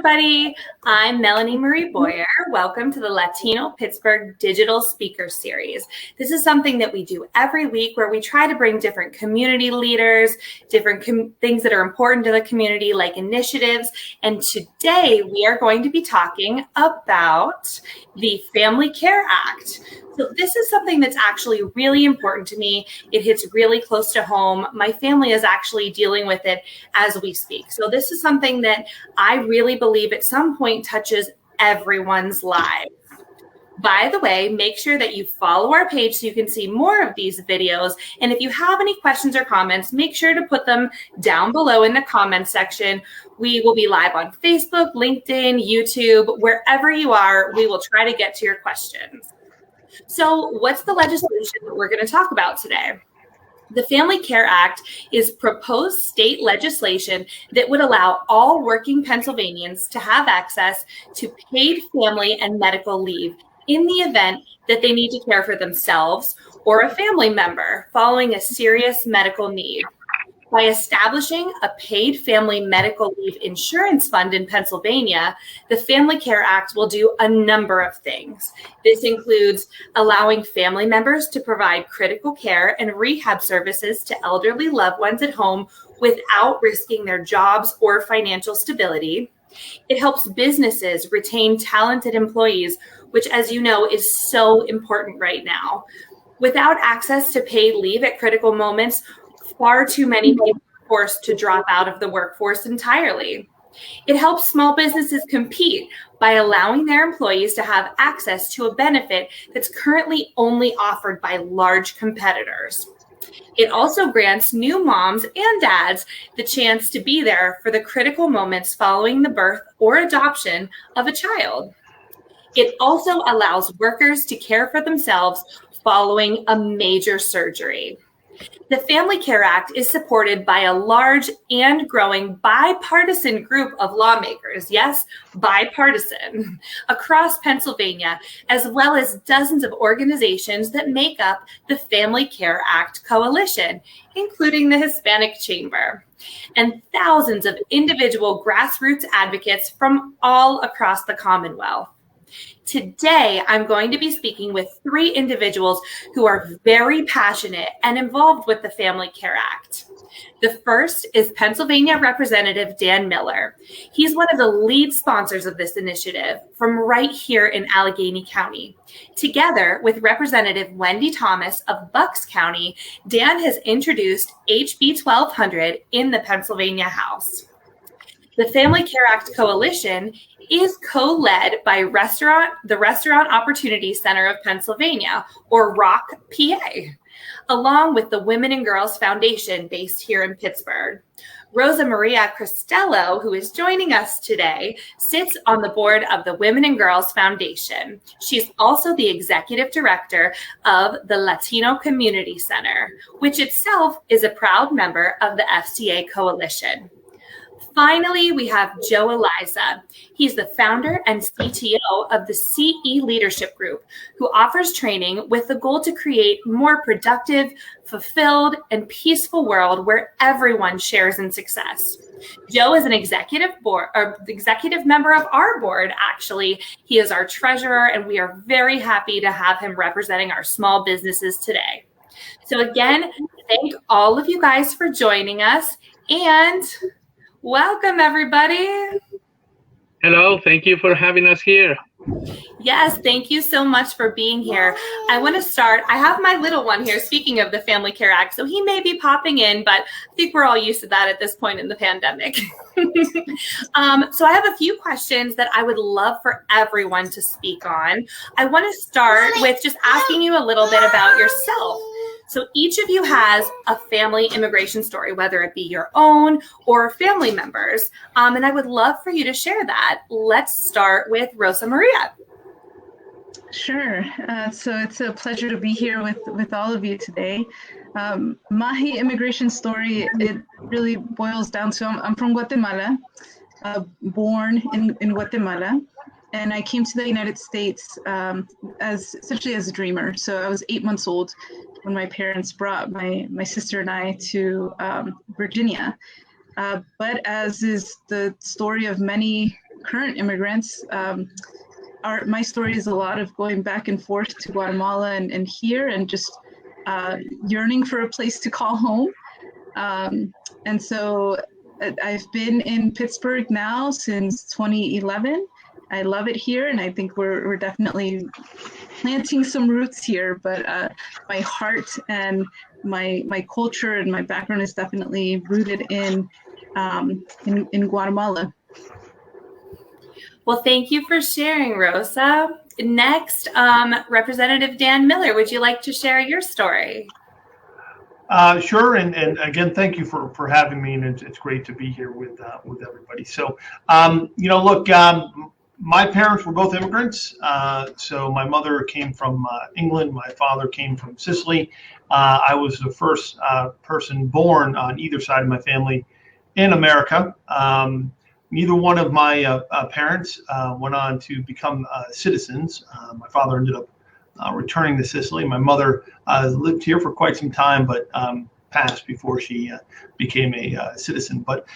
everybody. I'm Melanie Marie Boyer. Welcome to the Latino Pittsburgh Digital Speaker Series. This is something that we do every week where we try to bring different community leaders, different things that are important to the community, like initiatives. And today we are going to be talking about the Family Care Act. So this is something that's actually really important to me. It hits really close to home. My family is actually dealing with it as we speak. So this is something that I really believe at some point touches everyone's lives. By the way, make sure that you follow our page so you can see more of these videos. And if you have any questions or comments, make sure to put them down below in the comments section. We will be live on Facebook, LinkedIn, YouTube, wherever you are, we will try to get to your questions. So what's the legislation that we're going to talk about today? The Family Care Act is proposed state legislation that would allow all working Pennsylvanians to have access to paid family and medical leave in the event that they need to care for themselves or a family member following a serious medical need. By establishing a paid family medical leave insurance fund in Pennsylvania, the Family Care Act will do a number of things. This includes allowing family members to provide critical care and rehab services to elderly loved ones at home without risking their jobs or financial stability. It helps businesses retain talented employees, which, as you know, is so important right now. Without access to paid leave at critical moments, far too many people are forced to drop out of the workforce entirely. It helps small businesses compete by allowing their employees to have access to a benefit that's currently only offered by large competitors. It also grants new moms and dads the chance to be there for the critical moments following the birth or adoption of a child. It also allows workers to care for themselves following a major surgery. The Family Care Act is supported by a large and growing bipartisan group of lawmakers, yes, bipartisan, across Pennsylvania, as well as dozens of organizations that make up the Family Care Act Coalition, including the Hispanic Chamber, and thousands of individual grassroots advocates from all across the Commonwealth. Today, I'm going to be speaking with three individuals who are very passionate and involved with the Family Care Act. The first is Pennsylvania Representative Dan Miller. He's one of the lead sponsors of this initiative from right here in Allegheny County. Together with Representative Wendy Thomas of Bucks County, Dan has introduced HB 1200 in the Pennsylvania House. The Family Care Act Coalition is co-led by the Restaurant Opportunity Center of Pennsylvania, or ROC PA, along with the Women and Girls Foundation based here in Pittsburgh. Rosamaria Cristello, who is joining us today, sits on the board of the Women and Girls Foundation. She's also the executive director of the Latino Community Center, which itself is a proud member of the FCA Coalition. Finally, we have Joe Eliza. He's the founder and CTO of the CE Leadership Group, who offers training with the goal to create a more productive, fulfilled, and peaceful world where everyone shares in success. Joe is an executive member of our board, actually. He is our treasurer, and we are very happy to have him representing our small businesses today. So again, thank all of you guys for joining us, and welcome, everybody. Hello, thank you for having us here. Yes, thank you so much for being here. I want to start. I have my little one here, speaking of the Family Care Act, so he may be popping in, but I think we're all used to that at this point in the pandemic. So I have a few questions that I would love for everyone to speak on. I want to start with just asking you a little bit about yourself. So each of you has a family immigration story, whether it be your own or family members. And I would love for you to share that. Let's start with Rosamaria. Sure. So it's a pleasure to be here with all of you today. My immigration story, it really boils down to, I'm from Guatemala, born in Guatemala. And I came to the United States essentially as a dreamer. So I was 8 months old when my parents brought my sister and I to Virginia. But as is the story of many current immigrants. My story is a lot of going back and forth to Guatemala and here, and just yearning for a place to call home. And so I've been in Pittsburgh now since 2011. I love it here, and I think we're definitely planting some roots here. But my heart and my culture and my background is definitely rooted in Guatemala. Well, thank you for sharing, Rosa. Next, Representative Dan Miller, would you like to share your story? Sure, and again, thank you for having me, and it's great to be here with everybody. So, look, my parents were both immigrants. So my mother came from England, my father came from Sicily. I was the first person born on either side of my family in America. Neither one of my parents went on to become citizens. My father ended up returning to Sicily. My mother lived here for quite some time, but passed before she became a citizen. But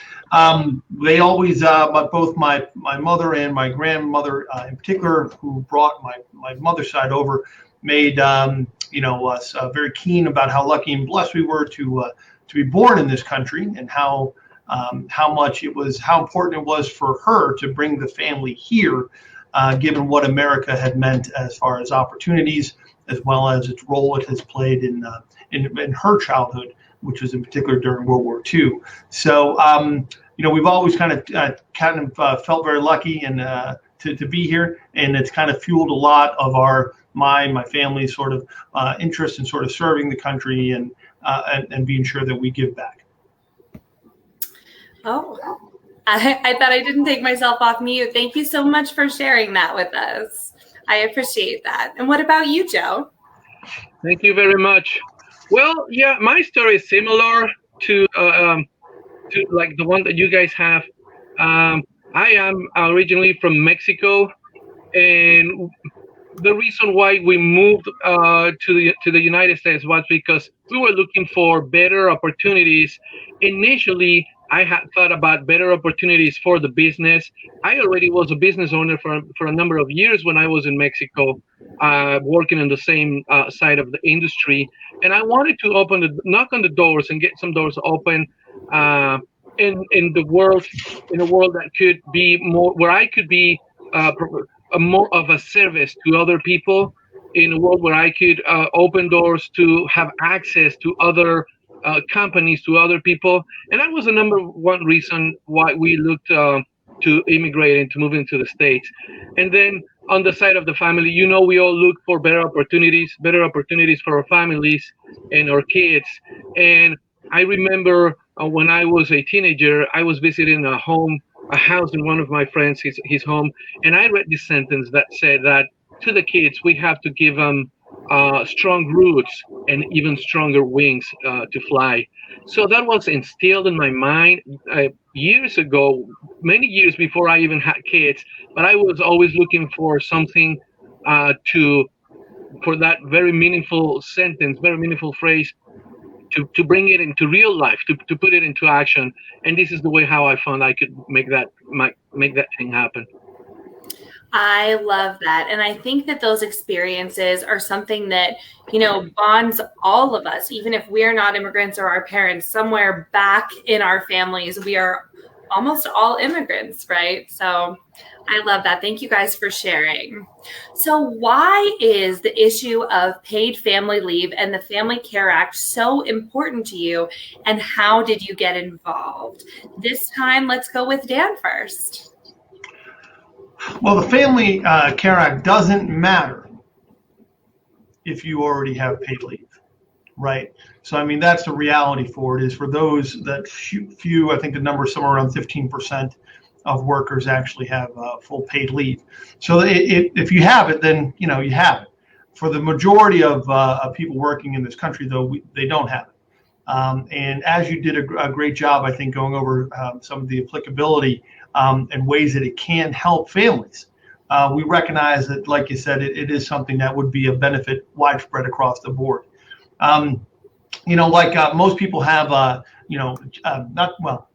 they always, both my mother and my grandmother in particular, who brought my mother's side over, made us very keen about how lucky and blessed we were to be born in this country, and how important it was for her to bring the family here, given what America had meant as far as opportunities, as well as its role it has played in her childhood, which was in particular during World War II. So, we've always kind of felt very lucky and to be here, and it's kind of fueled a lot of my family's sort of interest in sort of serving the country and being sure that we give back. Oh, I thought I didn't take myself off mute. Thank you so much for sharing that with us. I appreciate that. And what about you, Joe? Thank you very much. Well, yeah, my story is similar to like the one that you guys have. I am originally from Mexico, and the reason why we moved to the United States was because we were looking for better opportunities. Initially, I had thought about better opportunities for the business. I already was a business owner for a number of years when I was in Mexico, working on the same side of the industry. And I wanted to knock on the doors and get some doors open in a world that could be more, where I could be more of a service to other people, in a world where I could open doors to have access to other companies, to other people. And that was the number one reason why we looked to immigrate and to move into the States. And then on the side of the family, we all look for better opportunities for our families and our kids. And I remember when I was a teenager, I was visiting a house in one of my friends, his home, and I read this sentence that said that to the kids, we have to give them strong roots and even stronger wings to fly. So that was instilled in my mind years ago, many years before I even had kids. But I was always looking for something for that very meaningful sentence, very meaningful phrase, to bring it into real life, to put it into action. And this is the way how I found I could make that thing happen. I love that. And I think that those experiences are something that, bonds all of us, even if we're not immigrants or our parents, somewhere back in our families, we are almost all immigrants, right? So I love that. Thank you guys for sharing. So why is the issue of paid family leave and the Family Care Act so important to you, and how did you get involved? This time, let's go with Dan first. Well, the Family Care Act doesn't matter if you already have paid leave, right? So, I mean, that's the reality for it, is for those that few, I think the number is somewhere around 15% of workers actually have full paid leave. So if you have it, then, you have it. For the majority of people working in this country, though, they don't have it. And as you did a great job, I think, going over some of the applicability and ways that it can help families. We recognize that, like you said, it is something that would be a benefit widespread across the board. Most people have,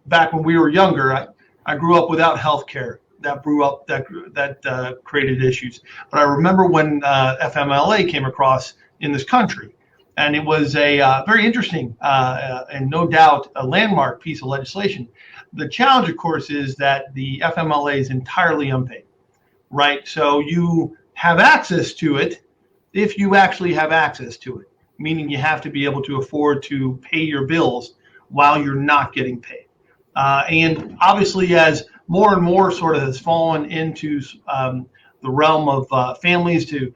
back when we were younger, I grew up without health care. that grew up that created issues. But I remember when FMLA came across in this country, and it was a very interesting and no doubt a landmark piece of legislation. The challenge, of course, is that the FMLA is entirely unpaid, right? So you have access to it if you actually have access to it, meaning you have to be able to afford to pay your bills while you're not getting paid. And obviously, as more and more sort of has fallen into the realm of families to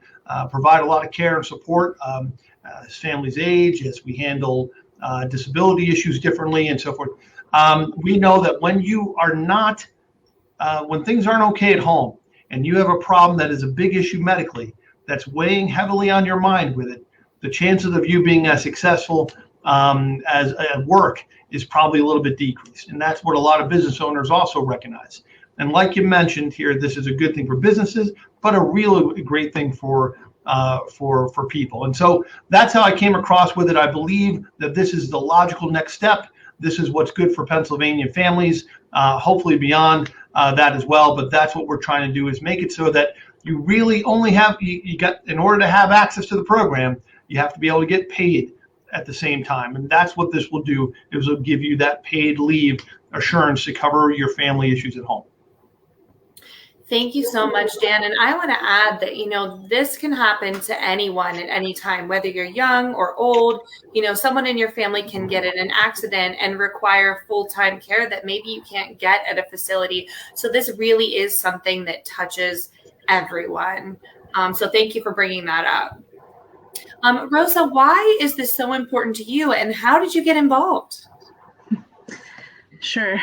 provide a lot of care and support as families age, as we handle disability issues differently and so forth, we know that when you are not, when things aren't okay at home and you have a problem that is a big issue medically that's weighing heavily on your mind with it, the chances of you being as successful as at work is probably a little bit decreased. And that's what a lot of business owners also recognize. And like you mentioned here, this is a good thing for businesses, but a really great thing for people. And so that's how I came across with it. I believe that this is the logical next step. This is what's good for Pennsylvania families, hopefully beyond that as well. But that's what we're trying to do, is make it so that you really only have, you got, in order to have access to the program, you have to be able to get paid at the same time. And that's what this will do, is it'll give you that paid leave assurance to cover your family issues at home. Thank you so much, Dan. And I want to add that, this can happen to anyone at any time, whether you're young or old. Someone in your family can get in an accident and require full-time care that maybe you can't get at a facility. So this really is something that touches everyone. So thank you for bringing that up. Rosa, why is this so important to you, and how did you get involved? Sure.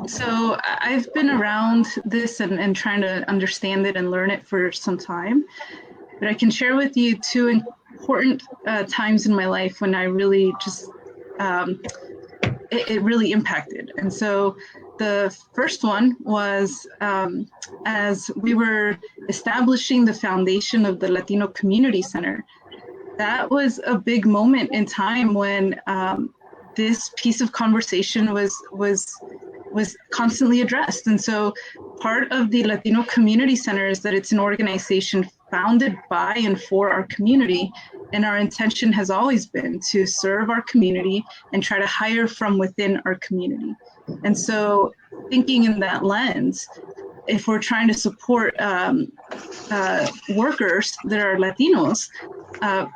So I've been around this and trying to understand it and learn it for some time. But I can share with you two important times in my life when I really just, it really impacted. And so the first one was as we were establishing the foundation of the Latino Community Center. That was a big moment in time when this piece of conversation was constantly addressed. And so part of the Latino Community Center is that it's an organization founded by and for our community. And our intention has always been to serve our community and try to hire from within our community. And so thinking in that lens, if we're trying to support workers that are Latinos,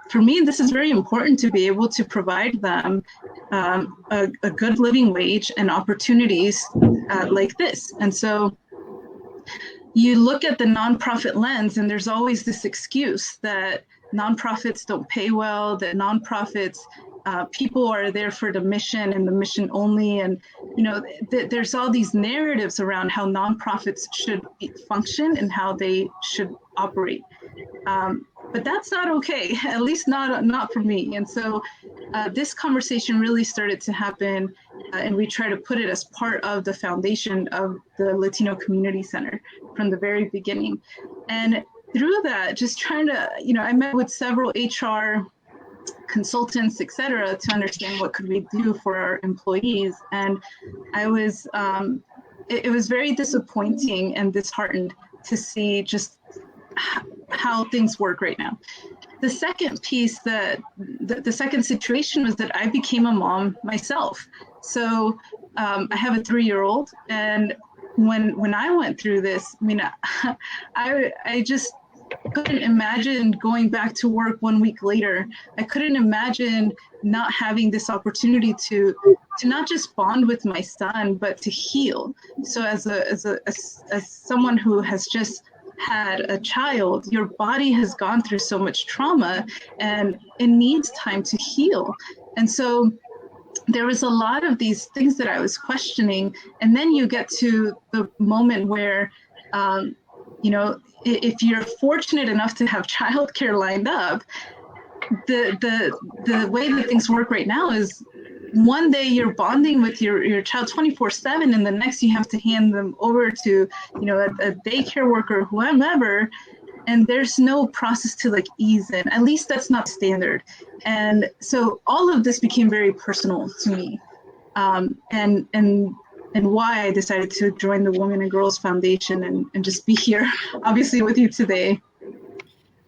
for me, this is very important to be able to provide them a good living wage and opportunities like this. And so you look at the nonprofit lens, and there's always this excuse that nonprofits don't pay well, that nonprofits, people are there for the mission and the mission only. And, there's all these narratives around how nonprofits should function and how they should operate. But that's not okay, at least not for me. And so this conversation really started to happen, and we try to put it as part of the foundation of the Latino Community Center from the very beginning. And through that, just trying to, I met with several HR consultants, et cetera, to understand what could we do for our employees. And I was, it was very disappointing and disheartened to see just how things work right now. The second piece, the second situation was that I became a mom myself. So I have a 3-year-old, and when I went through this, I just couldn't imagine going back to work 1 week later. I couldn't imagine not having this opportunity to not just bond with my son, but to heal. So as someone who has just had a child, your body has gone through so much trauma and it needs time to heal. And so there was a lot of these things that I was questioning. And then you get to the moment where, if you're fortunate enough to have childcare lined up, the way that things work right now is one day you're bonding with your child 24/7, and the next you have to hand them over to, a daycare worker, whoever, and there's no process to ease in. At least that's not standard. And so all of this became very personal to me. And why I decided to join the Women and Girls Foundation and just be here, obviously, with you today.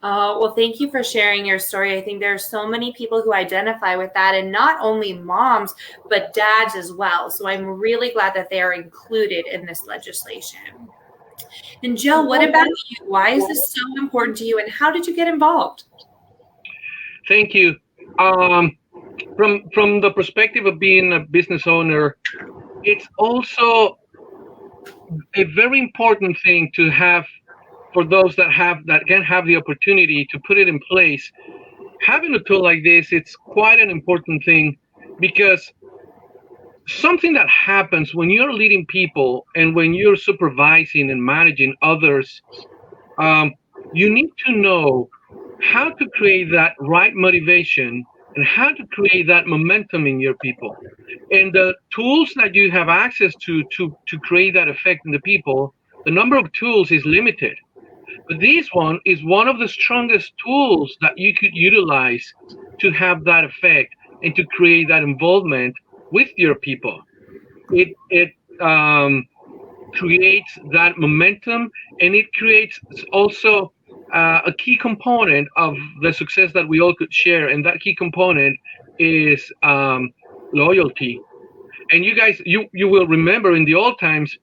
Well, thank you for sharing your story. I think there are so many people who identify with that, and not only moms, but dads as well. So I'm really glad that they are included in this legislation. And Joe, what about you? Why is this so important to you, and how did you get involved? Thank you. From the perspective of being a business owner, it's also a very important thing to have for those that can have the opportunity to put it in place. Having a tool like this, it's quite an important thing, because something that happens when you're leading people and when you're supervising and managing others, you need to know how to create that right motivation and how to create that momentum in your people. And the tools that you have access to create that effect in the people, the number of tools is limited. But this one is one of the strongest tools that you could utilize to have that effect and to create that involvement with your people. It creates that momentum, and it creates also a key component of the success that we all could share. And that key component is loyalty. And you guys, you will remember in the old times,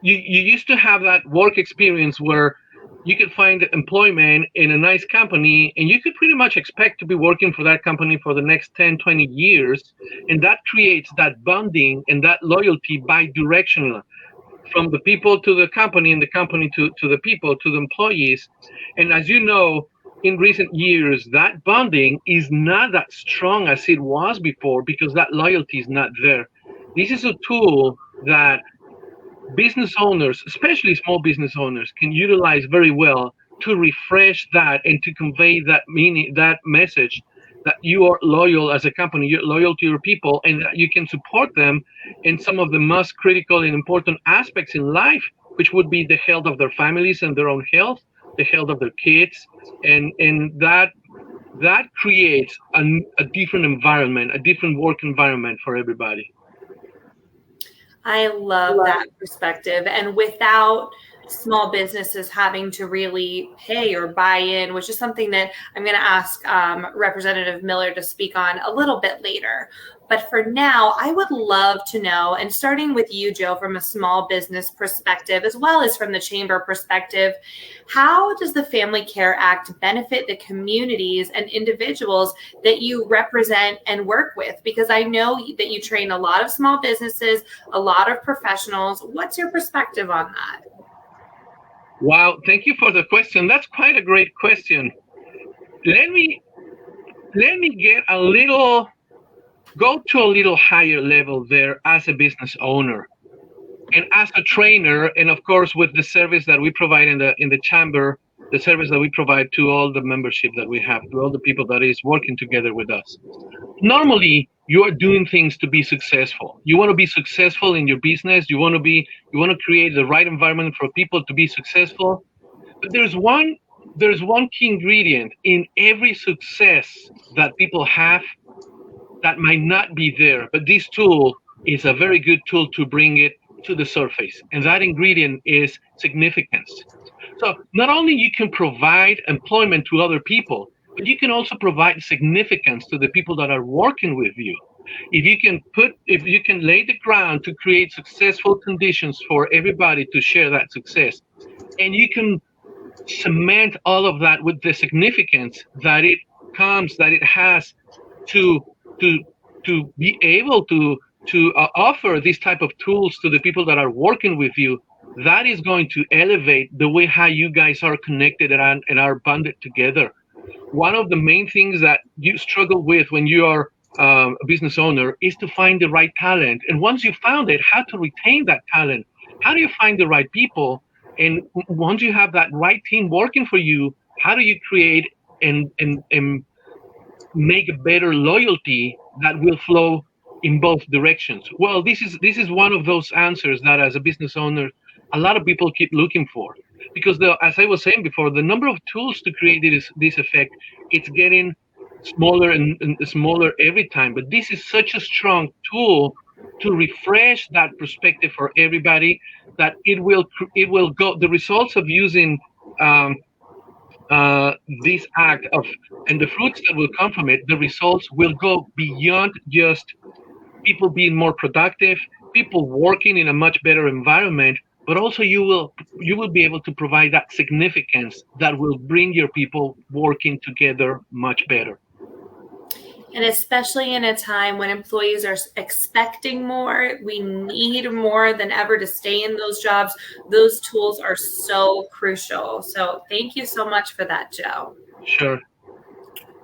you used to have that work experience where you could find employment in a nice company, and you could pretty much expect to be working for that company for the next 10, 20 years. And that creates that bonding and that loyalty bi-directional, from the people to the company and the company to the people, to the employees. And as you know, in recent years, that bonding is not that strong as it was before, because that loyalty is not there. This is a tool that business owners, especially small business owners, can utilize very well to refresh that and to convey that meaning, that message, that you are loyal as a company, you're loyal to your people, and that you can support them in some of the most critical and important aspects in life, which would be the health of their families and their own health, the health of their kids, and that creates a different environment, a different work environment for everybody. I love that perspective. And without small businesses having to really pay or buy in, which is something that I'm going to ask Representative Miller to speak on a little bit later. But for now, I would love to know, and starting with you, Joe, from a small business perspective, as well as from the chamber perspective, how does the Family Care Act benefit the communities and individuals that you represent and work with? Because I know that you train a lot of small businesses, a lot of professionals. What's your perspective on that? Wow, thank you for the question. That's quite a great question. Let me go to a little higher level there as a business owner and as a trainer, and of course with the service that we provide in the chamber, the service that we provide to all the membership that we have, to all the people that is working together with us. Normally, you are doing things to be successful. You want to be successful in your business. You want to create the right environment for people to be successful. But there's one key ingredient in every success that people have that might not be there, but this tool is a very good tool to bring it to the surface. And that ingredient is significance. So not only you can provide employment to other people, but you can also provide significance to the people that are working with you. If you can lay the ground to create successful conditions for everybody to share that success, and you can cement all of that with the significance that it has to be able to offer these type of tools to the people that are working with you, that is going to elevate the way how you guys are connected and are bonded together. One of the main things that you struggle with when you are a business owner is to find the right talent. And once you found it, how to retain that talent. How do you find the right people? And once you have that right team working for you, how do you create and make a better loyalty that will flow in both directions? Well, this is one of those answers that as a business owner, a lot of people keep looking for, because as I was saying before, the number of tools to create this effect, it's getting smaller and smaller every time. But this is such a strong tool to refresh that perspective for everybody, that it will go, the results of using this act of, and the fruits that will come from it, the results will go beyond just people being more productive, people working in a much better environment, but also you will be able to provide that significance that will bring your people working together much better. And especially in a time when employees are expecting more, we need more than ever to stay in those jobs. Those tools are so crucial. So thank you so much for that, Joe. Sure.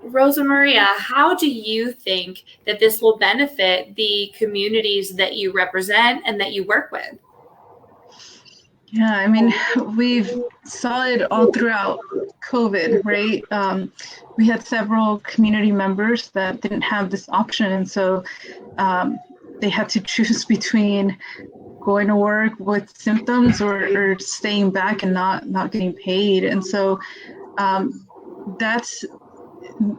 Rosamaria, how do you think that this will benefit the communities that you represent and that you work with? Yeah, I mean, we've saw it all throughout COVID, right? We had several community members that didn't have this option, and so they had to choose between going to work with symptoms or staying back and not getting paid. And so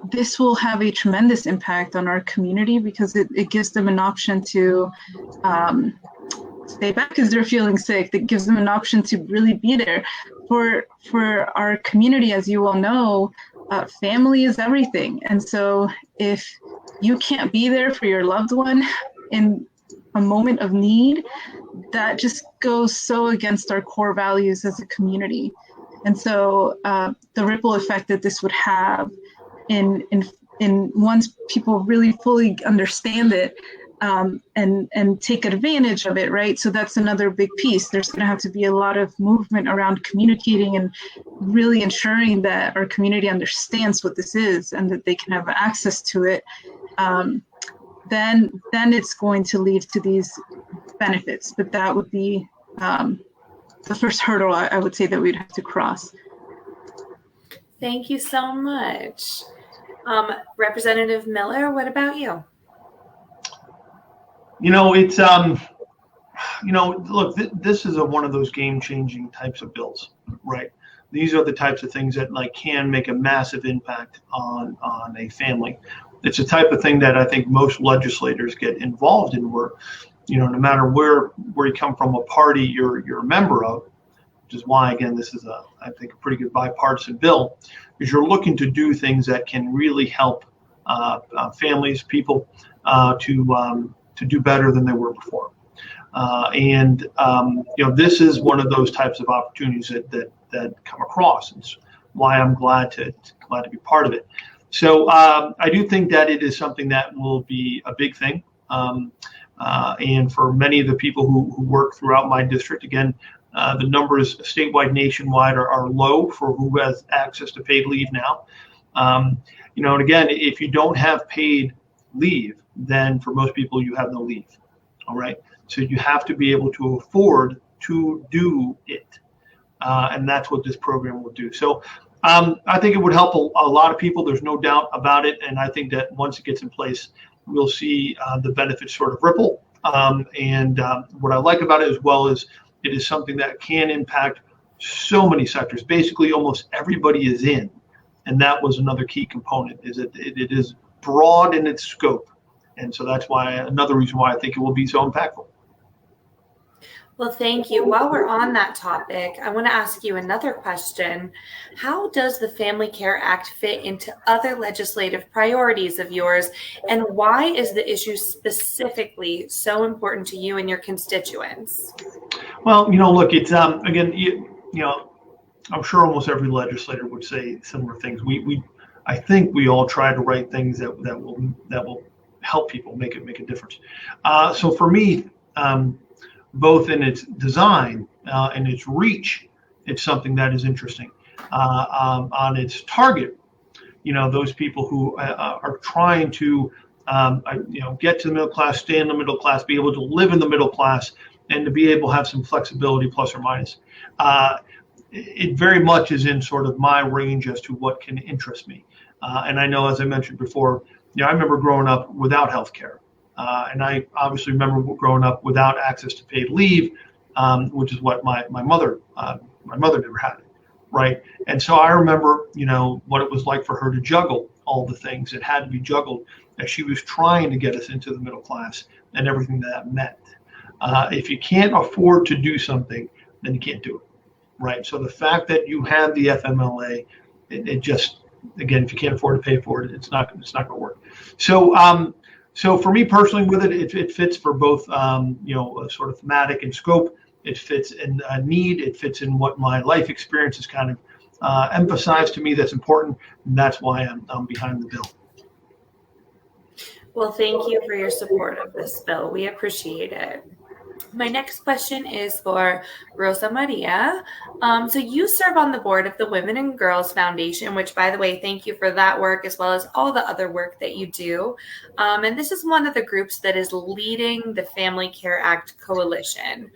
this will have a tremendous impact on our community because it gives them an option to stay back because they're feeling sick. That gives them an option to really be there. For our community, as you all know, family is everything. And so if you can't be there for your loved one in a moment of need, that just goes so against our core values as a community. And so the ripple effect that this would have in once people really fully understand it, and take advantage of it, right? So that's another big piece. There's going to have to be a lot of movement around communicating and really ensuring that our community understands what this is and that they can have access to it. Then it's going to lead to these benefits. But that would be the first hurdle I would say that we'd have to cross. Thank you so much. Representative Miller, what about you? It's look, this is one of those game-changing types of bills, right? These are the types of things that can make a massive impact on a family. It's a type of thing that I think most legislators get involved in, where no matter where you come from, a party you're a member of, which is why, again, this is I think a pretty good bipartisan bill, is you're looking to do things that can really help families, people to do better than they were before. This is one of those types of opportunities that come across. It's why I'm glad to be part of it. So I do think that it is something that will be a big thing. And for many of the people who work throughout my district, again, the numbers statewide, nationwide are low for who has access to paid leave now. And again, if you don't have paid leave, then for most people you have no leave. All right. So you have to be able to afford to do it. And that's what this program will do. So I think it would help a lot of people. There's no doubt about it. And I think that once it gets in place, we'll see the benefits sort of ripple. And what I like about it as well is it is something that can impact so many sectors. Basically, almost everybody is in. And that was another key component, is that it is broad in its scope. And so that's another reason why I think it will be so impactful. Well, thank you. While we're on that topic, I want to ask you another question. How does the Family Care Act fit into other legislative priorities of yours? And why is the issue specifically so important to you and your constituents? Well, look, it's, again, I'm sure almost every legislator would say similar things. I think we all try to write things that will help people, make a difference. So for me, both in its design and its reach, it's something that is interesting. On its target, those people who are trying to, get to the middle class, stay in the middle class, be able to live in the middle class, and to be able to have some flexibility, plus or minus. It very much is in sort of my range as to what can interest me. And I know, as I mentioned before, I remember growing up without health care. And I obviously remember growing up without access to paid leave, which is what my mother never had, right? And so I remember, what it was like for her to juggle all the things that had to be juggled as she was trying to get us into the middle class and everything that meant. If you can't afford to do something, then you can't do it, right? So the fact that you have the FMLA, it just, again, if you can't afford to pay for it, it's not going to work. So for me personally, with it fits for both, sort of thematic and scope. It fits in a need. It fits in what my life experience has kind of emphasized to me that's important, and that's why I'm behind the bill. Well, thank you for your support of this bill. We appreciate it. My next question is for Rosamaria. So you serve on the board of the Women and Girls Foundation, which, by the way, thank you for that work as well as all the other work that you do. And this is one of the groups that is leading the Family Care Act Coalition.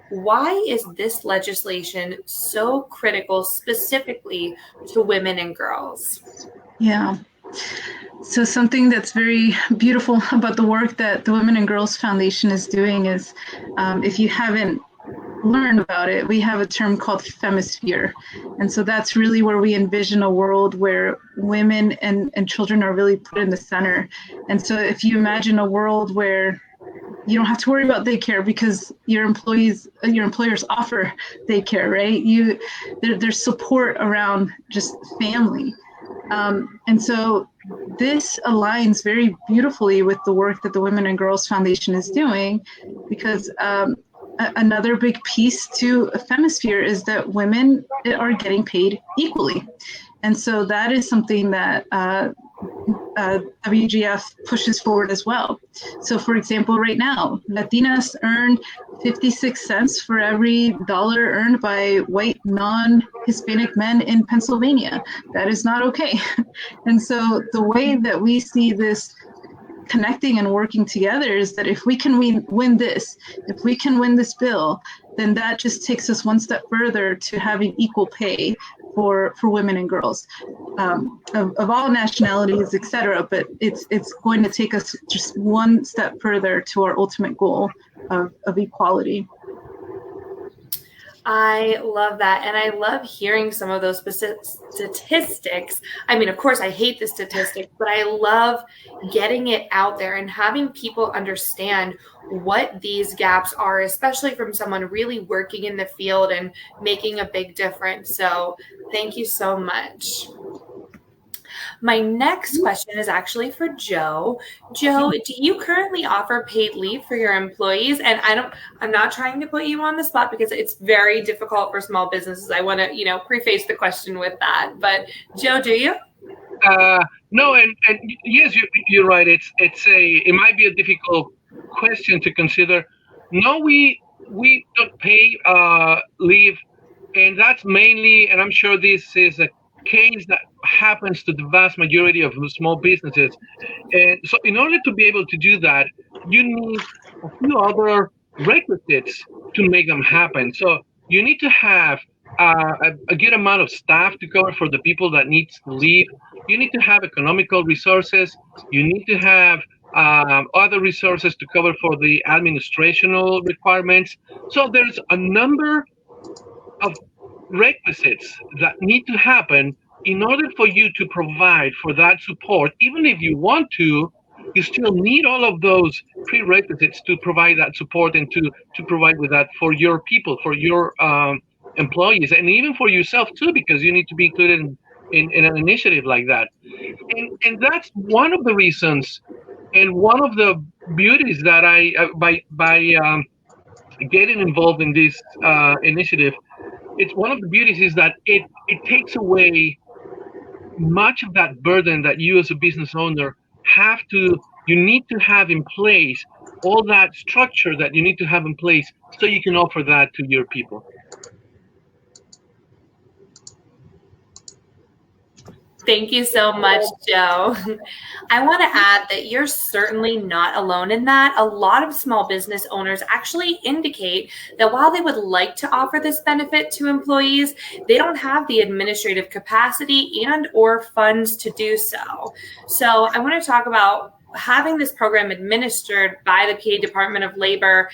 Why is this legislation so critical specifically to women and girls? Yeah. So something that's very beautiful about the work that the Women and Girls Foundation is doing is, if you haven't learned about it, we have a term called femisphere. And so that's really where we envision a world where women and children are really put in the center. And so if you imagine a world where you don't have to worry about daycare because your employers offer daycare, right? There's support around just family. And so this aligns very beautifully with the work that the Women and Girls Foundation is doing, because another big piece to a femisphere is that women are getting paid equally. And so that is something that WGF pushes forward as well. So for example, right now, Latinas earn 56 cents for every dollar earned by white non-Hispanic men in Pennsylvania. That is not okay. And so the way that we see this connecting and working together is that if we can win this bill, then that just takes us one step further to having equal pay for women and girls of all nationalities, et cetera. But it's going to take us just one step further to our ultimate goal of equality. I love that. And I love hearing some of those statistics. I mean, of course, I hate the statistics, but I love getting it out there and having people understand what these gaps are, especially from someone really working in the field and making a big difference. So thank you so much. My next question is actually for Joe. Joe, do you currently offer paid leave for your employees? And I'm not trying to put you on the spot because it's very difficult for small businesses. I want to, preface the question with that. But Joe, do you? No, and yes, you're right. It might be a difficult question to consider. No, we don't pay leave, and that's mainly, and I'm sure this is a case that happens to the vast majority of small businesses. And so in order to be able to do that, you need a few other requisites to make them happen. So you need to have a good amount of staff to cover for the people that need to leave. You need to have economical resources. You need to have other resources to cover for the administrational requirements. So there's a number of requisites that need to happen in order for you to provide for that support. Even if you want to, you still need all of those prerequisites to provide that support and to provide with that for your people, for your employees, and even for yourself too, because you need to be included in an initiative like that. And that's one of the reasons and one of the beauties that by getting involved in this initiative, it's one of the beauties is that it takes away much of that burden that you as a business owner you need to have in place, all that structure that you need to have in place so you can offer that to your people. Thank you so much, Joe. I want to add that you're certainly not alone in that. A lot of small business owners actually indicate that while they would like to offer this benefit to employees, they don't have the administrative capacity and or funds to do so. So I want to talk about having this program administered by the PA Department of Labor,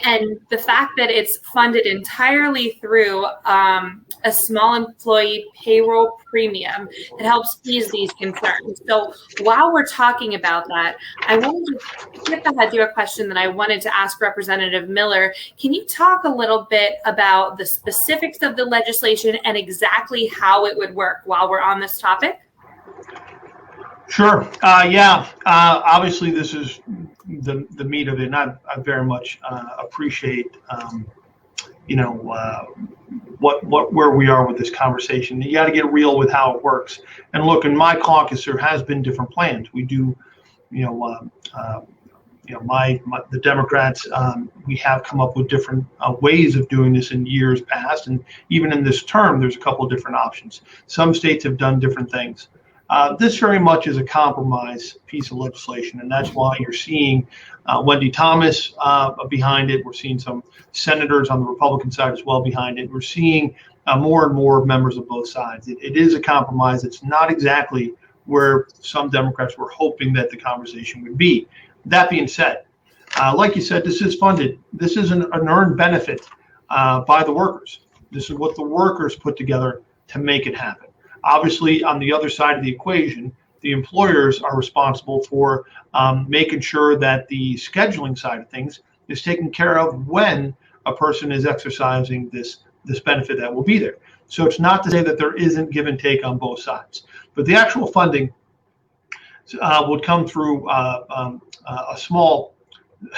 and the fact that it's funded entirely through a small employee payroll premium, it helps ease these concerns. So while we're talking about that, I wanted to skip ahead to a question that I wanted to ask Representative Miller. Can you talk a little bit about the specifics of the legislation and exactly how it would work while we're on this topic? Sure. Obviously, this is the meat of it, and I very much appreciate, where we are with this conversation. You got to get real with how it works. And look, in my caucus, there has been different plans. We do, the Democrats, we have come up with different ways of doing this in years past, and even in this term, there's a couple of different options. Some states have done different things. This very much is a compromise piece of legislation, and that's why you're seeing Wendy Thomas behind it. We're seeing some senators on the Republican side as well behind it. We're seeing more and more members of both sides. It is a compromise. It's not exactly where some Democrats were hoping that the conversation would be. That being said, like you said, this is funded. This is an earned benefit by the workers. This is what the workers put together to make it happen. Obviously, on the other side of the equation, the employers are responsible for making sure that the scheduling side of things is taken care of when a person is exercising this benefit that will be there. So it's not to say that there isn't give and take on both sides, but the actual funding would come through a small,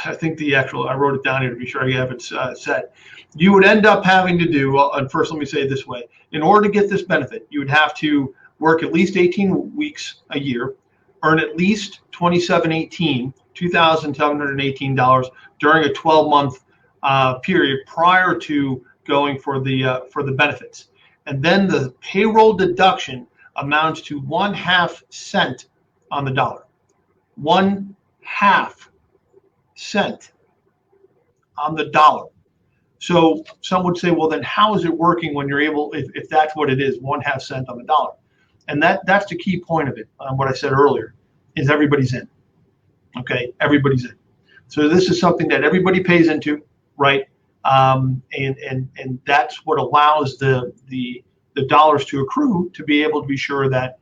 I think I wrote it down here to be sure I have it set. You would end up having to do, and first let me say it this way, in order to get this benefit, you would have to work at least 18 weeks a year, earn at least $2,718 during a 12-month period prior to going for the benefits. And then the payroll deduction amounts to 1/2 cent on the dollar. 1/2 cent on the dollar. So some would say, well, then how is it working when you're able, if that's what it is, 1/2 cent on the dollar? And that's the key point of it. What I said earlier is everybody's in. Okay, everybody's in. So this is something that everybody pays into, right? And that's what allows the dollars to accrue to be able to be sure that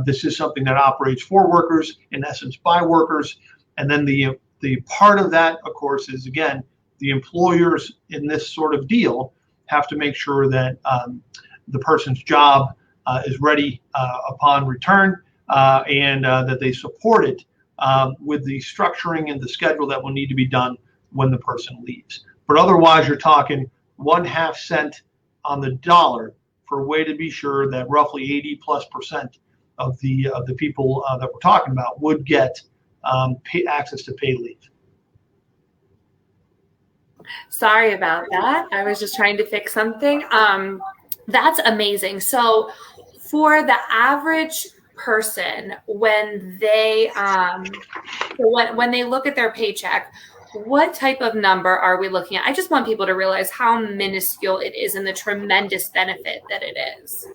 this is something that operates for workers, in essence, by workers. And then the part of that, of course, is again, the employers in this sort of deal have to make sure that the person's job is ready upon return and that they support it with the structuring and the schedule that will need to be done when the person leaves. But otherwise, you're talking 1/2 cent on the dollar for a way to be sure that roughly 80+% of the people that we're talking about would get access to paid leave. Sorry about that. I was just trying to fix something. That's amazing. So for the average person, when they when they look at their paycheck, what type of number are we looking at? I just want people to realize how minuscule it is and the tremendous benefit that it is.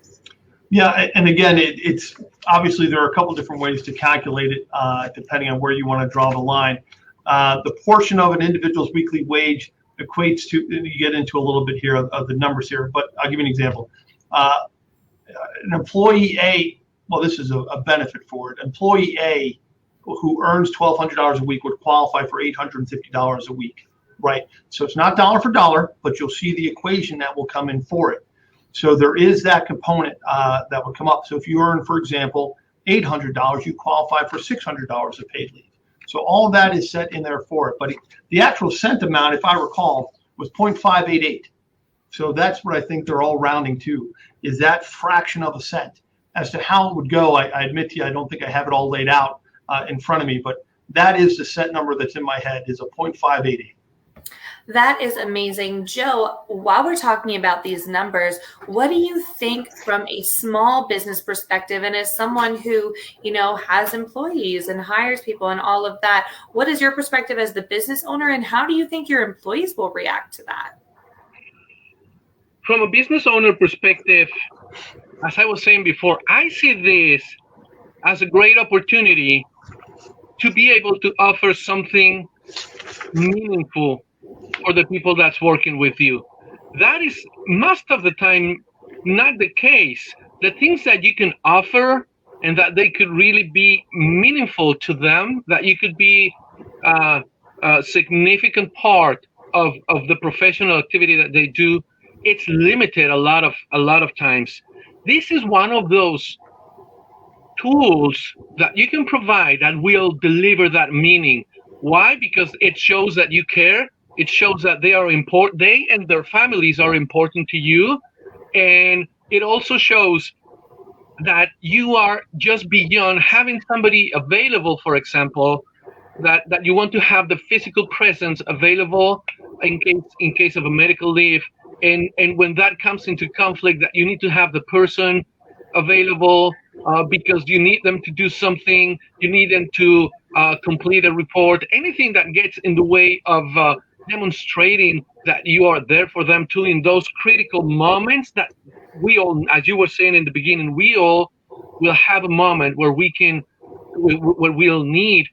Yeah, and again, it's obviously there are a couple different ways to calculate it depending on where you want to draw the line. The portion of an individual's weekly wage equates to, you get into a little bit here of the numbers here, but I'll give you an example. An employee A, well, this is a benefit for it. Employee A who earns $1,200 a week would qualify for $850 a week, right? So it's not dollar for dollar, but you'll see the equation that will come in for it. So there is that component that would come up. So if you earn, for example, $800, you qualify for $600 of paid leave. So all of that is set in there for it. But the actual cent amount, if I recall, was 0.588. So that's what I think they're all rounding to, is that fraction of a cent. As to how it would go, I admit to you, I don't think I have it all laid out in front of me, but that is the cent number that's in my head, is a 0.588. That is amazing. Joe, while we're talking about these numbers, what do you think from a small business perspective, and as someone who, has employees and hires people and all of that, what is your perspective as the business owner, and how do you think your employees will react to that? From a business owner perspective, as I was saying before, I see this as a great opportunity to be able to offer something meaningful for the people that's working with you. That is most of the time not the case. The things that you can offer and that they could really be meaningful to them, that you could be a significant part of the professional activity that they do, it's limited a lot of times. This is one of those tools that you can provide that will deliver that meaning. Why? Because it shows that you care. It shows that they are important. They and their families are important to you, and it also shows that you are just beyond having somebody available. For example, that you want to have the physical presence available in case of a medical leave, and when that comes into conflict, that you need to have the person available because you need them to do something, you need them to complete a report, anything that gets in the way of demonstrating that you are there for them too in those critical moments that we all, as you were saying in the beginning, we all will have a moment where we'll need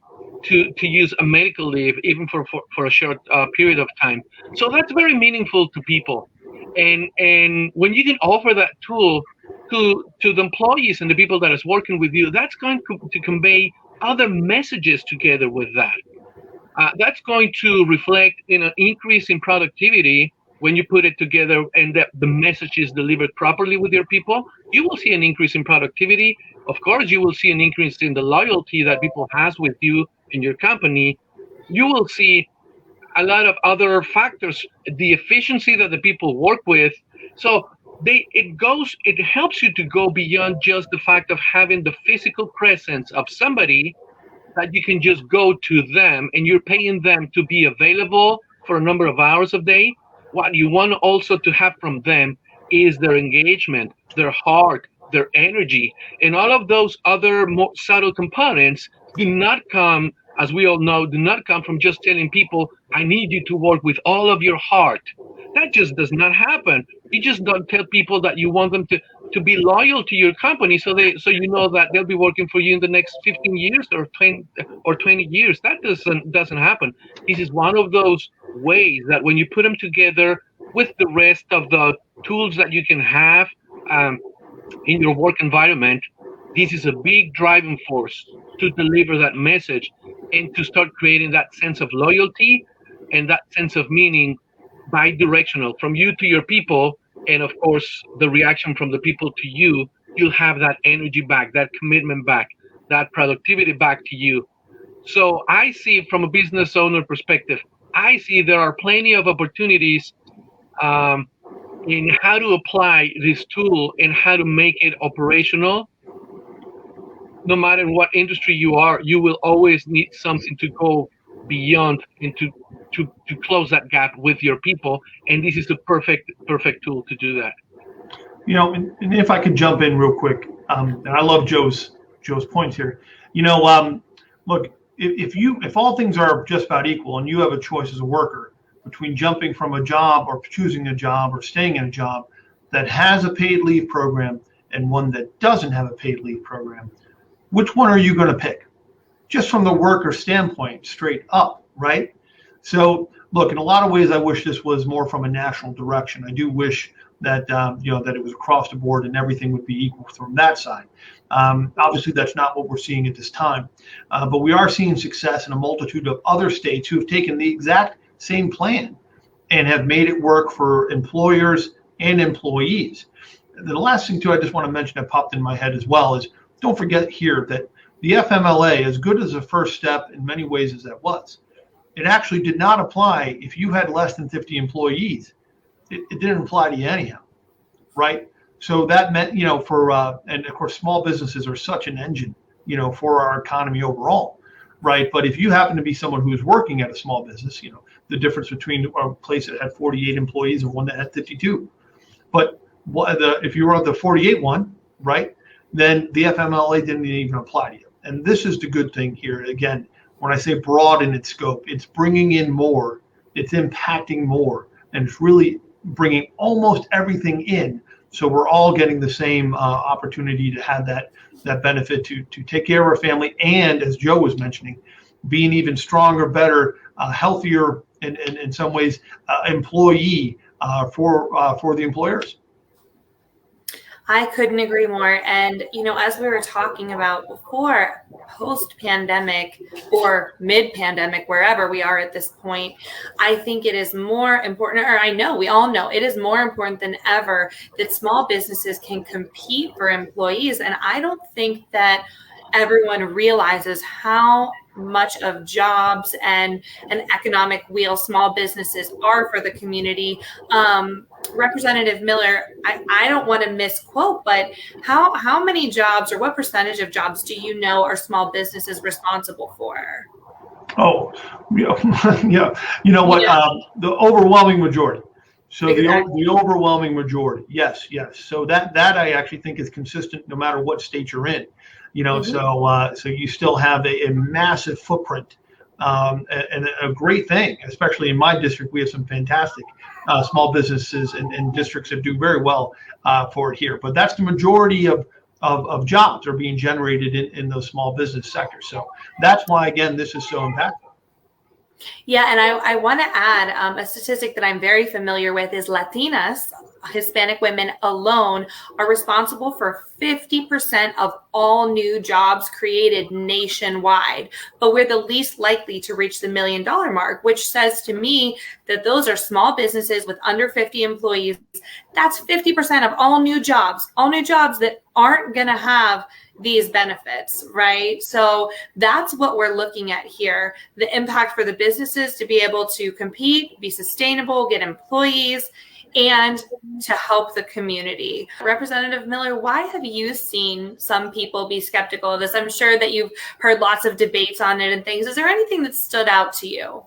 to use a medical leave, even for a short period of time. So that's very meaningful to people. And when you can offer that tool to the employees and the people that is working with you, that's going to convey other messages together with that. That's going to reflect in an increase in productivity when you put it together and that the message is delivered properly with your people. You will see an increase in productivity. Of course, you will see an increase in the loyalty that people has with you in your company. You will see a lot of other factors, the efficiency that the people work with. So it helps you to go beyond just the fact of having the physical presence of somebody that you can just go to them and you're paying them to be available for a number of hours a day. What you want also to have from them is their engagement, their heart, their energy, and all of those other more subtle components do not come, as we all know, do not come from just telling people, I need you to work with all of your heart. That just does not happen. You just don't tell people that you want them to be loyal to your company, so you know that they'll be working for you in the next 15 years or 20 years. That doesn't happen. This is one of those ways that when you put them together with the rest of the tools that you can have in your work environment, this is a big driving force to deliver that message and to start creating that sense of loyalty and that sense of meaning bi-directional from you to your people. And of course, the reaction from the people to you, you'll have that energy back, that commitment back, that productivity back to you. So I see from a business owner perspective, I see there are plenty of opportunities in how to apply this tool and how to make it operational. No matter what industry you are, you will always need something to go beyond and to close that gap with your people. And this is the perfect tool to do that. You know, and if I could jump in real quick, and I love Joe's points here. You know, look, if all things are just about equal and you have a choice as a worker between jumping from a job or choosing a job or staying in a job that has a paid leave program and one that doesn't have a paid leave program, which one are you going to pick? Just from the worker standpoint, straight up, right? So look, in a lot of ways, I wish this was more from a national direction. I do wish that, that it was across the board and everything would be equal from that side. Obviously, that's not what we're seeing at this time, but we are seeing success in a multitude of other states who have taken the exact same plan and have made it work for employers and employees. The last thing, too, I just want to mention that popped in my head as well is don't forget here that the FMLA, as good as a first step in many ways as that was, it actually did not apply if you had less than 50 employees. It didn't apply to you anyhow, right? So that meant, and of course, small businesses are such an engine, for our economy overall, right? But if you happen to be someone who's working at a small business, the difference between a place that had 48 employees and one that had 52. But if you were on the 48 one, right, then the FMLA didn't even apply to you. And this is the good thing here. Again, when I say broad in its scope, it's bringing in more, it's impacting more, and it's really bringing almost everything in So we're all getting the same opportunity to have that benefit to take care of our family, and as Joe was mentioning, be an even stronger, better, healthier, in some ways, employee for the employers. I couldn't agree more. And, as we were talking about before, post-pandemic or mid-pandemic, wherever we are at this point, I think it is more important, or I know, we all know, it is more important than ever that small businesses can compete for employees. And I don't think that everyone realizes how much of jobs and an economic wheel small businesses are for the community. Representative Miller, I don't want to misquote, but how many jobs or what percentage of jobs do you know are small businesses responsible for? Oh, yeah. You know what? Yeah. The overwhelming majority. So Exactly. the overwhelming majority. Yes. So that I actually think is consistent no matter what state you're in. Mm-hmm. So you still have a massive footprint, and a great thing, especially in my district. We have some fantastic small businesses and districts that do very well for it here. But that's the majority of jobs are being generated in those small business sectors. So that's why, again, this is so impactful. Yeah, and I want to add a statistic that I'm very familiar with is Latinas, Hispanic women alone, are responsible for 50% of all new jobs created nationwide. But we're the least likely to reach the $1 million mark, which says to me that those are small businesses with under 50 employees. That's 50% of all new jobs that aren't going to have these benefits, right? So that's what we're looking at here. The impact for the businesses to be able to compete, be sustainable, get employees, and to help the community. Representative Miller, why have you seen some people be skeptical of this? I'm sure that you've heard lots of debates on it and things. Is there anything that stood out to you?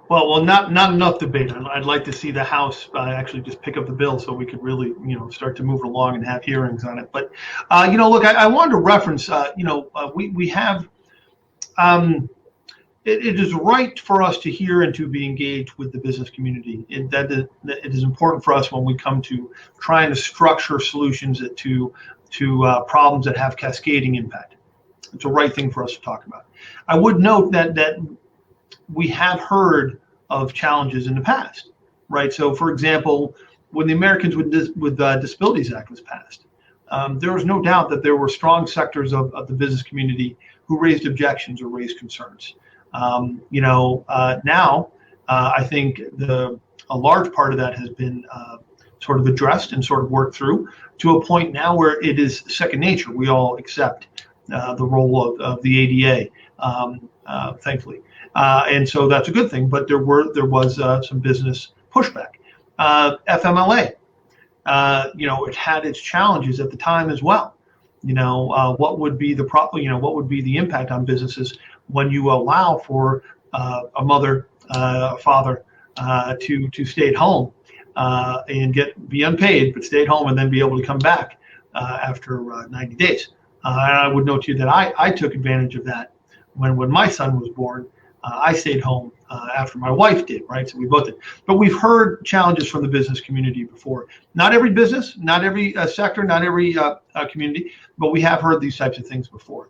Well, not enough debate. I'd like to see the House actually just pick up the bill so we could really, start to move along and have hearings on it. But, look, I wanted to reference, we have, it is right for us to hear and to be engaged with the business community. It is important for us when we come to trying to structure solutions to problems that have cascading impact. It's a right thing for us to talk about. I would note that we have heard of challenges in the past, right? So, for example, when the Americans with Disabilities Act was passed, there was no doubt that there were strong sectors of the business community who raised objections or raised concerns. Now, I think a large part of that has been sort of addressed and sort of worked through to a point now where it is second nature. We all accept the role of the ADA, thankfully. And so that's a good thing, but there was some business pushback. FMLA, it had its challenges at the time as well. What would be what would be the impact on businesses when you allow for a mother, father to stay at home and be unpaid, but stay at home and then be able to come back after 90 days. And I would note to you that I took advantage of that when my son was born. I stayed home after my wife did, right? So we both did. But we've heard challenges from the business community before. Not every business, not every sector, not every community, but we have heard these types of things before.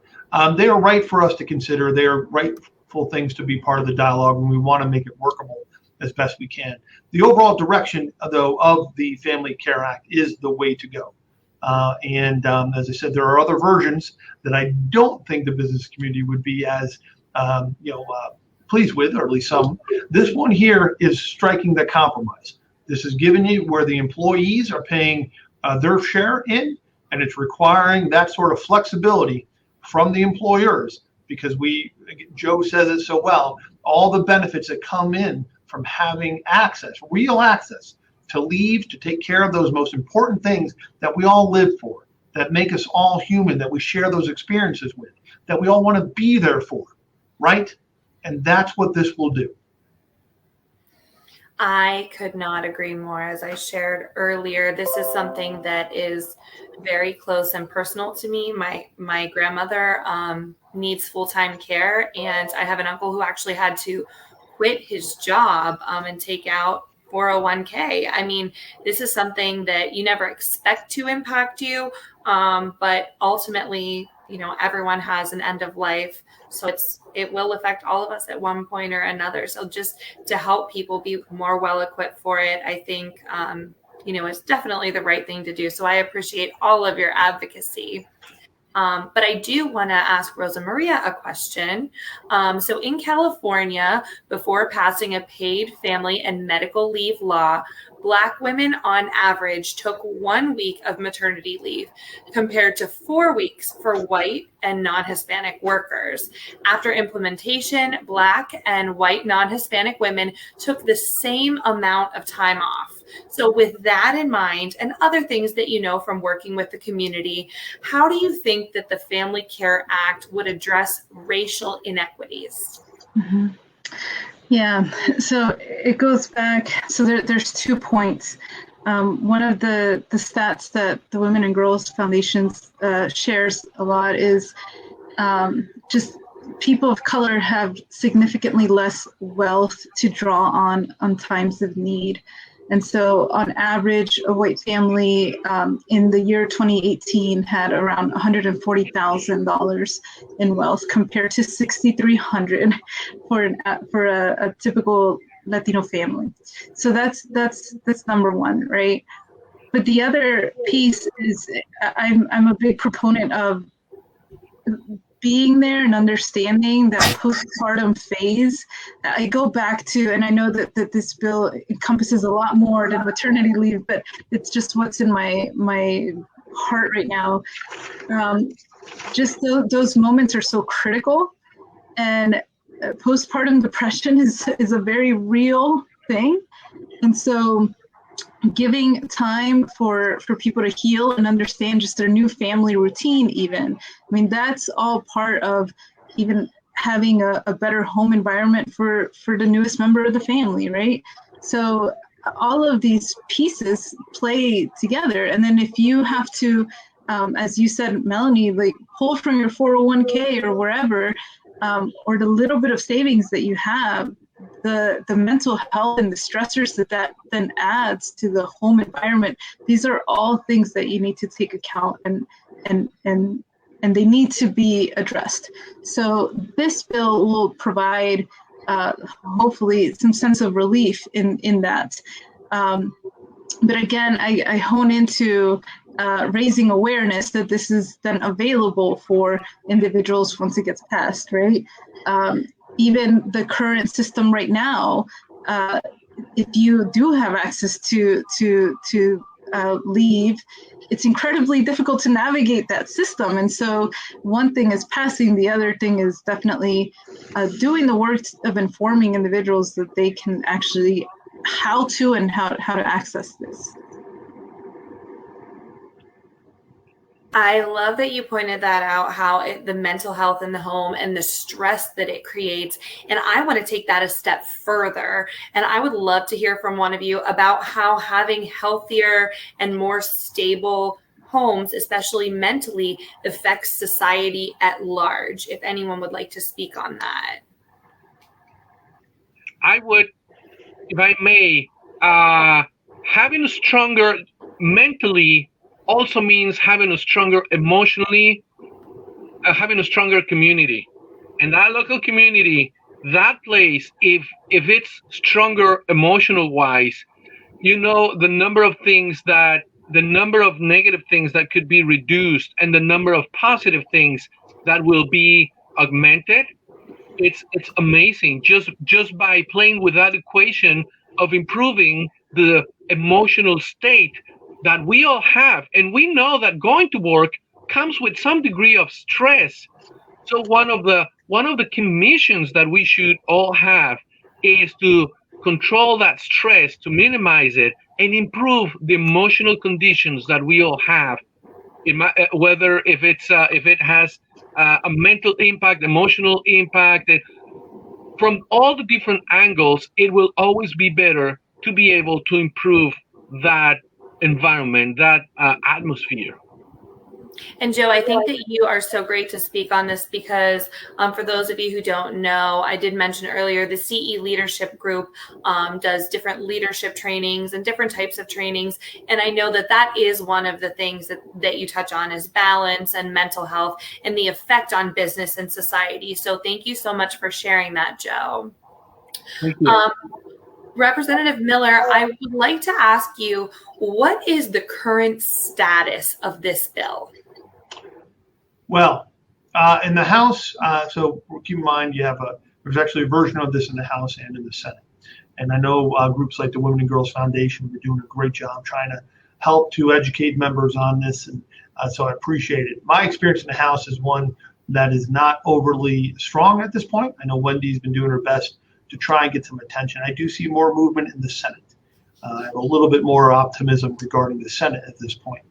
They are right for us to consider. They are rightful things to be part of the dialogue, and we want to make it workable as best we can. The overall direction, though, of the Family Care Act is the way to go. And as I said, there are other versions that I don't think the business community would be as pleased with, or at least some. This one here is striking the compromise. This is giving you where the employees are paying their share in, and it's requiring that sort of flexibility from the employers, because Joe says it so well, all the benefits that come in from having access, real access to leave, to take care of those most important things that we all live for, that make us all human, that we share those experiences with, that we all want to be there for, right? And that's what this will do. I could not agree more. As I shared earlier, this is something that is very close and personal to me. My grandmother needs full-time care, and I have an uncle who actually had to quit his job and take out 401k. I mean, this is something that you never expect to impact you, but ultimately, everyone has an end of life. So it will affect all of us at one point or another. So just to help people be more well equipped for it, I think, it's definitely the right thing to do. So I appreciate all of your advocacy. But I do want to ask Rosamaria a question. So in California, before passing a paid family and medical leave law, Black women on average took 1 week of maternity leave compared to 4 weeks for white and non-Hispanic workers. After implementation, Black and white non-Hispanic women took the same amount of time off. So with that in mind, and other things that you know from working with the community, how do you think that the Family Care Act would address racial inequities? Mm-hmm. Yeah, so it goes back. So there's 2 points. One of the stats that the Women and Girls Foundation shares a lot is just people of color have significantly less wealth to draw on times of need. And so on average, a white family in the year 2018 had around $140,000 in wealth compared to $6,300 for a typical Latino family. So that's number one, right? But the other piece is I'm a big proponent of being there and understanding that postpartum phase. I go back to, and I know that this bill encompasses a lot more than maternity leave, but it's just what's in my heart right now. Just those moments are so critical, and postpartum depression is a very real thing. And so giving time for people to heal and understand just their new family routine even. I mean, that's all part of even having a better home environment for the newest member of the family, right? So all of these pieces play together. And then if you have to, as you said, Melanie, like pull from your 401k or wherever, or the little bit of savings that you have, the mental health and the stressors that then adds to the home environment, these are all things that you need to take account and they need to be addressed. So this bill will provide hopefully some sense of relief in that. But again, I hone into raising awareness that this is then available for individuals once it gets passed, right? Even the current system right now, if you do have access to leave, it's incredibly difficult to navigate that system. And so one thing is passing, the other thing is definitely doing the work of informing individuals that they can actually how to access this. I love that you pointed that out, how the mental health in the home and the stress that it creates. And I want to take that a step further. And I would love to hear from one of you about how having healthier and more stable homes, especially mentally, affects society at large. If anyone would like to speak on that. I would, if I may, having a stronger mentally also means having a stronger emotionally, having a stronger community. And that local community, that place, if it's stronger emotional wise, the number of negative things that could be reduced and the number of positive things that will be augmented. It's amazing just by playing with that equation of improving the emotional state that we all have. And we know that going to work comes with some degree of stress. So one of the commissions that we should all have is to control that stress, to minimize it, and improve the emotional conditions that we all have. Whether if it has a mental impact, emotional impact, from all the different angles, it will always be better to be able to improve that environment, that atmosphere. And Joe, I think that you are so great to speak on this because for those of you who don't know, I did mention earlier, the CE Leadership Group does different leadership trainings and different types of trainings. And I know that that is one of the things that you touch on is balance and mental health and the effect on business and society. So thank you so much for sharing that, Joe. Thank you. Representative Miller, I would like to ask you, what is the current status of this bill? Well, in the House, so keep in mind there's actually a version of this in the House and in the Senate. And I know groups like the Women and Girls Foundation are doing a great job trying to help to educate members on this. And so I appreciate it. My experience in the House is one that is not overly strong at this point. I know Wendy's been doing her best to try and get some attention. I do see more movement in the Senate. I have a little bit more optimism regarding the Senate at this point.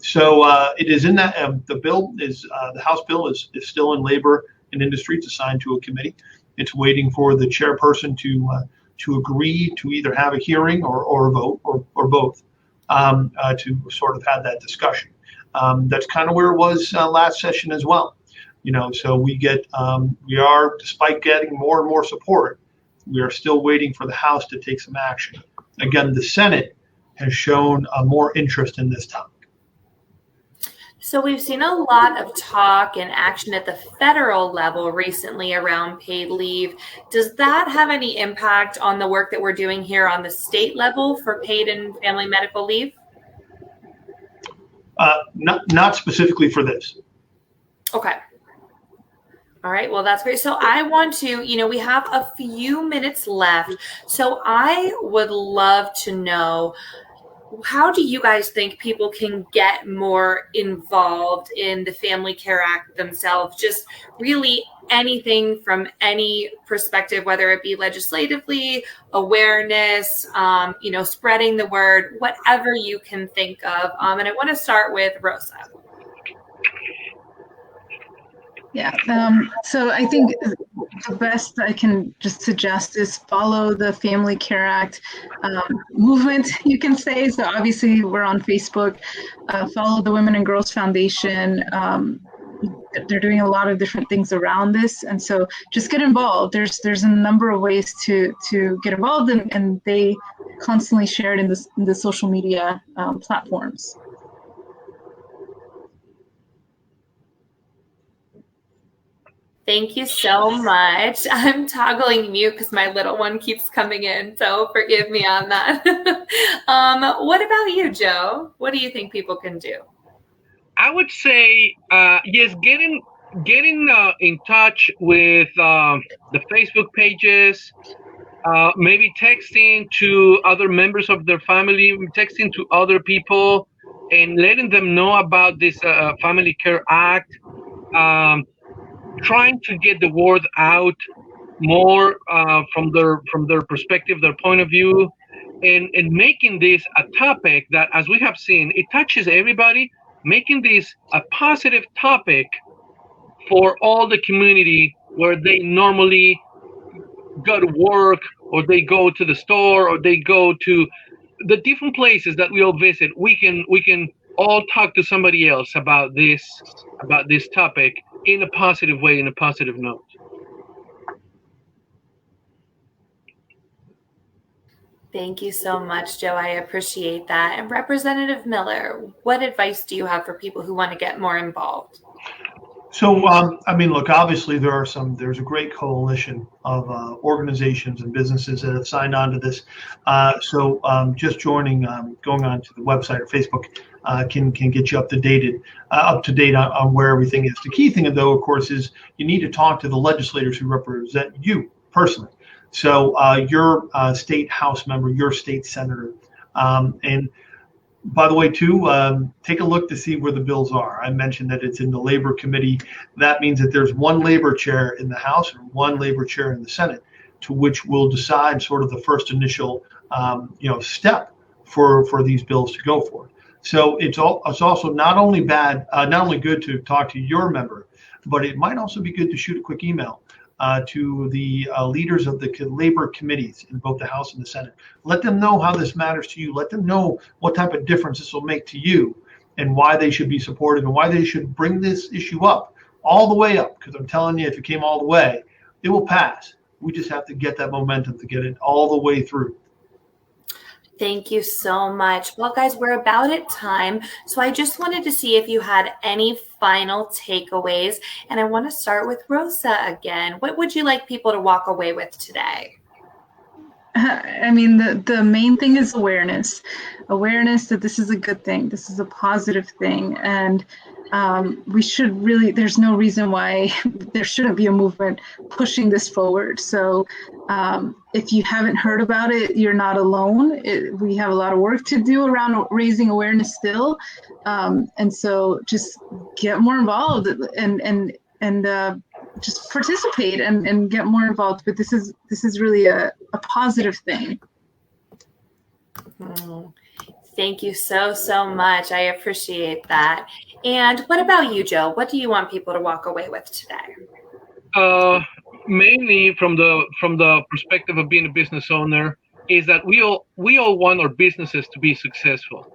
So it is in that the bill is the House bill is still in Labor and Industry. It's assigned to a committee. It's waiting for the chairperson to agree to either have a hearing or a vote or both to sort of have that discussion. That's kind of where it was last session as well. So we are, despite getting more and more support, we are still waiting for the House to take some action. Again, the Senate has shown more interest in this topic. So we've seen a lot of talk and action at the federal level recently around paid leave. Does that have any impact on the work that we're doing here on the state level for paid and family medical leave? Not specifically for this. Okay. All right, well, that's great. So I want to, we have a few minutes left. So I would love to know, how do you guys think people can get more involved in the Family Care Act themselves? Just really anything from any perspective, whether it be legislatively, awareness, spreading the word, whatever you can think of. And I want to start with Rosa. Yeah, so I think the best I can just suggest is follow the Family Care Act movement, you can say. So obviously we're on Facebook, follow the Women and Girls Foundation. They're doing a lot of different things around this. And so just get involved. There's a number of ways to get involved, and they constantly share it in the social media platforms. Thank you so much. I'm toggling mute because my little one keeps coming in, so forgive me on that. What about you, Joe? What do you think people can do? I would say, yes, getting in touch with the Facebook pages, maybe texting to other members of their family, texting to other people, and letting them know about this Family Care Act. Trying to get the word out more from their perspective, their point of view, and making this a topic that, as we have seen, it touches everybody, making this a positive topic for all the community where they normally go to work, or they go to the store, or they go to the different places that we all visit. We can all talk to somebody else about this topic in a positive way, in a positive note. Thank you so much, Joe. I appreciate that. And Representative Miller, what advice do you have for people who want to get more involved? So, look, obviously there's a great coalition of organizations and businesses that have signed on to this. So just joining, going on to the website or Facebook can get you up to date on where everything is. The key thing, though, of course, is you need to talk to the legislators who represent you personally. So your state House member, your state senator, and by the way, too, take a look to see where the bills are. I mentioned that it's in the Labor Committee. That means that there's one Labor chair in the House and one Labor chair in the Senate, to which will decide sort of the first initial, step for these bills to go for. So it's also not only good to talk to your member, but it might also be good to shoot a quick email to the leaders of the labor committees in both the House and the Senate. Let them know how this matters to you. Let them know what type of difference this will make to you. and why they should be supportive and why they should bring this issue up, all the way up. Because I'm telling you, if it came all the way, it will pass. We just have to get that momentum to get it all the way through. Thank you so much. Well, guys, we're about at time. So I just wanted to see if you had any final takeaways. And I want to start with Rosa again. What would you like people to walk away with today? I mean, the main thing is awareness that this is a good thing. This is a positive thing. And we should really, there's no reason why there shouldn't be a movement pushing this forward. So if you haven't heard about it, you're not alone. We have a lot of work to do around raising awareness still. And so just get more involved and just participate and get more involved. But this is really a positive thing. Thank you so much. I appreciate that. And what about you, Joe? What do you want people to walk away with today? Mainly from the perspective of being a business owner, is that we all want our businesses to be successful.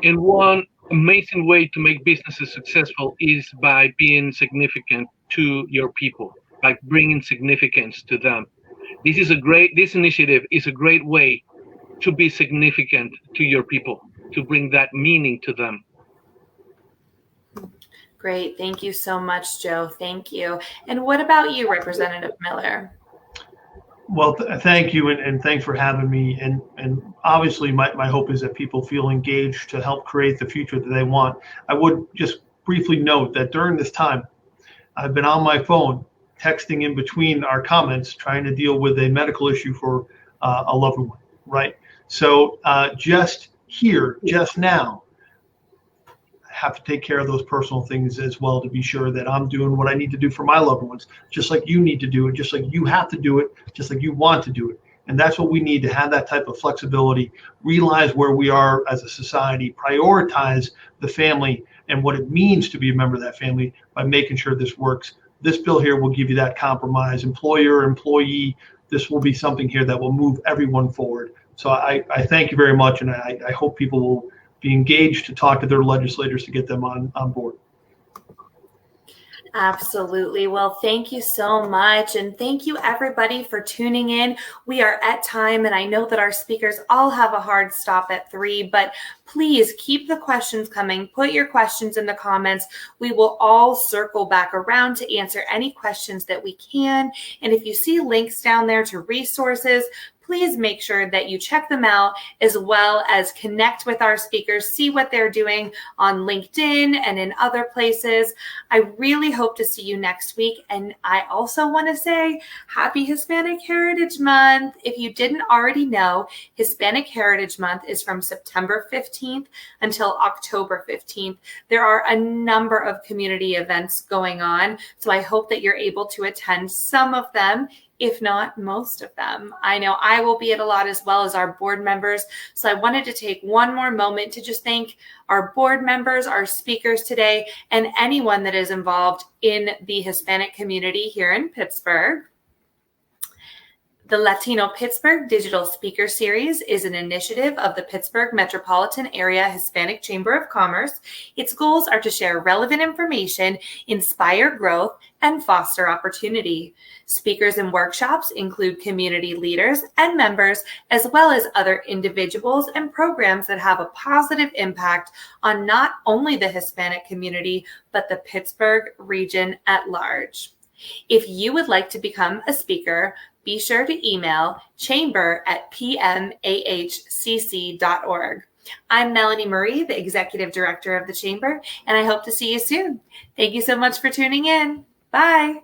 And one amazing way to make businesses successful is by being significant to your people, by bringing significance to them. This initiative is a great way to be significant to your people, to bring that meaning to them. Great. Thank you so much, Joe. Thank you. And what about you, Representative Miller? Well, thank you, and thanks for having me. And obviously, my hope is that people feel engaged to help create the future that they want. I would just briefly note that during this time, I've been on my phone, texting in between our comments, trying to deal with a medical issue for a loved one, right? So just here, just now, I have to take care of those personal things as well to be sure that I'm doing what I need to do for my loved ones, just like you need to do it, just like you have to do it, just like you want to do it. And that's what we need, to have that type of flexibility, realize where we are as a society, prioritize the family and what it means to be a member of that family by making sure this works. This bill here will give you that compromise. Employer, employee, this will be something here that will move everyone forward. So I thank you very much, and I hope people will be engaged to talk to their legislators to get them on board. Absolutely. Well, thank you so much. And thank you, everybody, for tuning in. We are at time, and I know that our speakers all have a hard stop at 3, but please keep the questions coming. Put your questions in the comments. We will all circle back around to answer any questions that we can. And if you see links down there to resources, please make sure that you check them out, as well as connect with our speakers, see what they're doing on LinkedIn and in other places. I really hope to see you next week. And I also want to say happy Hispanic Heritage Month. If you didn't already know, Hispanic Heritage Month is from September 15th until October 15th. There are a number of community events going on, so I hope that you're able to attend some of them, if not most of them. I know I will be at a lot, as well as our board members. So I wanted to take one more moment to just thank our board members, our speakers today, and anyone that is involved in the Hispanic community here in Pittsburgh. The Latino Pittsburgh Digital Speaker Series is an initiative of the Pittsburgh Metropolitan Area Hispanic Chamber of Commerce. Its goals are to share relevant information, inspire growth, and foster opportunity. Speakers and workshops include community leaders and members, as well as other individuals and programs that have a positive impact on not only the Hispanic community, but the Pittsburgh region at large. If you would like to become a speaker, be sure to email chamber@pmahcc.org. I'm Melanie Marie, the Executive Director of the Chamber, and I hope to see you soon. Thank you so much for tuning in. Bye.